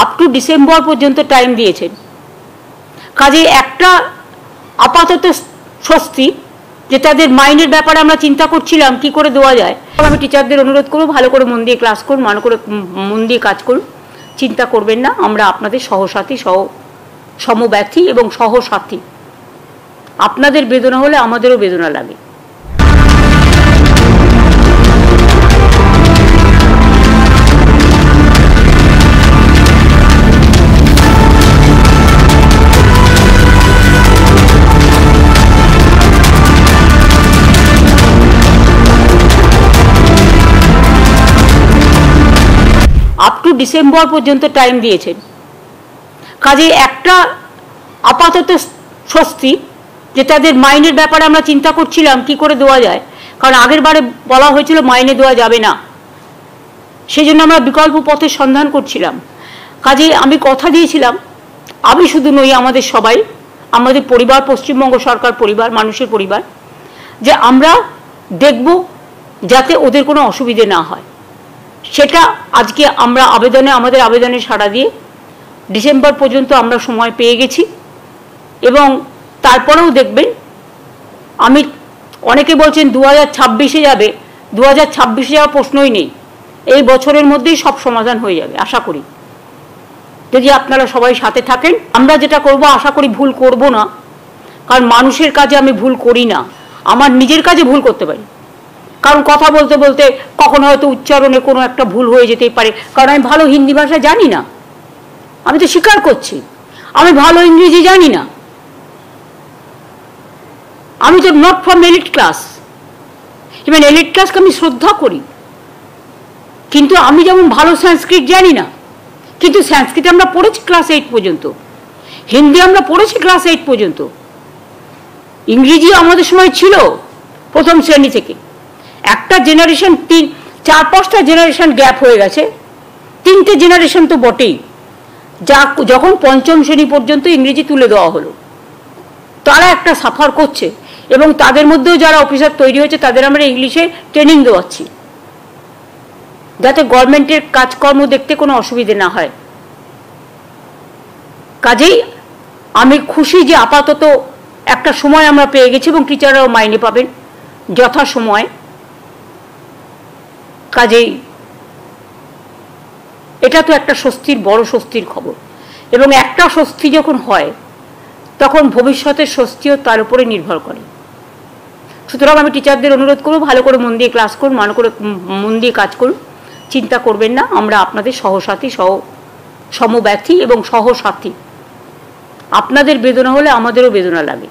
Up to December পর্যন্ত time দিয়েছেন। কাজে একটা আপাতত স্বস্তি যে তাদের মাইনের ব্যাপারে আমরা চিন্তা করছিলাম কি করে দেওয়া যায়। আমি টিচারদের অনুরোধ করব, ভালো করে মন দিয়ে ক্লাস করুন, মন দিয়ে কাজ করুন, চিন্তা করবেন না, আমরা আপনাদের সহসাথী, সমব্যথী এবং সহসাথী। আপনাদের বেদনা হলে আমাদেরও বেদনা লাগে। আপ টু ডিসেম্বর পর্যন্ত টাইম দিয়েছেন। কাজে একটা আপাতত স্বস্তি যে তাদের মাইনের ব্যাপারে আমরা চিন্তা করছিলাম কি করে দেওয়া যায়, কারণ আগের বারে বলা হয়েছিল মাইনে দেওয়া যাবে না, সেই জন্য আমরা বিকল্প পথের সন্ধান করছিলাম। কাজে আমি কথা দিয়েছিলাম, আমি শুধু নই, আমাদের সবাই, আমাদের পরিবার, পশ্চিমবঙ্গ সরকার পরিবার, মানুষের পরিবার, যে আমরা দেখব যাতে ওদের কোনো অসুবিধে না হয়। সেটা আজকে আমরা আমাদের আবেদনে সাড়া দিয়ে ডিসেম্বর পর্যন্ত আমরা সময় পেয়ে গেছি। এবং তারপরেও দেখবেন, আমি অনেকে বলছেন 2026-এ যাবে, 2026-এ যাওয়ার প্রশ্নই নেই, এই বছরের মধ্যেই সব সমাধান হয়ে যাবে আশা করি, যদি আপনারা সবাই সাথে থাকেন। আমরা যেটা করব আশা করি ভুল করব না, কারণ মানুষের কাজে আমি ভুল করি না, আমার নিজের কাজে ভুল করতে পারি, কারণ কথা বলতে বলতে কখনো হয়তো উচ্চারণে কোনো একটা ভুল হয়ে যেতেই পারে, কারণ আমি ভালো হিন্দি ভাষা জানি না, আমি তো স্বীকার করছি, আমি ভালো ইংরেজি জানি না, আমি তো not from elite class. Even elite ক্লাসকে আমি শ্রদ্ধা করি, কিন্তু আমি যেমন ভালো সংস্কৃত জানি না, কিন্তু সংস্কৃত আমরা পড়েছি ক্লাস 8 পর্যন্ত, হিন্দি আমরা পড়েছি ক্লাস 8 পর্যন্ত, ইংরেজি আমাদের সময় ছিল প্রথম শ্রেণী থেকে। একটা জেনারেশন 4-5টা জেনারেশন গ্যাপ হয়ে গেছে, 3টে জেনারেশন তো বটেই, যখন পঞ্চম শ্রেণী পর্যন্ত ইংরেজি তুলে দেওয়া হলো, তারা একটা সাফার করছে, এবং তাদের মধ্যেও যারা অফিসার তৈরি হয়েছে তাদের আমরা ইংলিশে ট্রেনিং দেওয়াচ্ছি, যাতে গভর্নমেন্টের কাজকর্ম দেখতে কোনো অসুবিধে না হয়। কাজেই আমি খুশি যে আপাতত একটা সময় আমরা পেয়ে গেছি এবং টিচাররাও মাইনে পাবেন যথাসময়ে। কাজেই এটা তো একটা স্বস্তির, বড় স্বস্তির খবর, এবং একটা স্বস্তি যখন হয় তখন ভবিষ্যতের স্বস্তিও তার উপরে নির্ভর করে। সুতরাং আমি টিচারদের অনুরোধ করব, ভালো করে মন দিয়ে ক্লাস করুন, মন দিয়ে কাজ করুন, চিন্তা করবেন না, আমরা আপনাদের সহসাথী, সমব্যথী এবং সহসাথী। আপনাদের বেদনা হলে আমাদেরও বেদনা লাগে।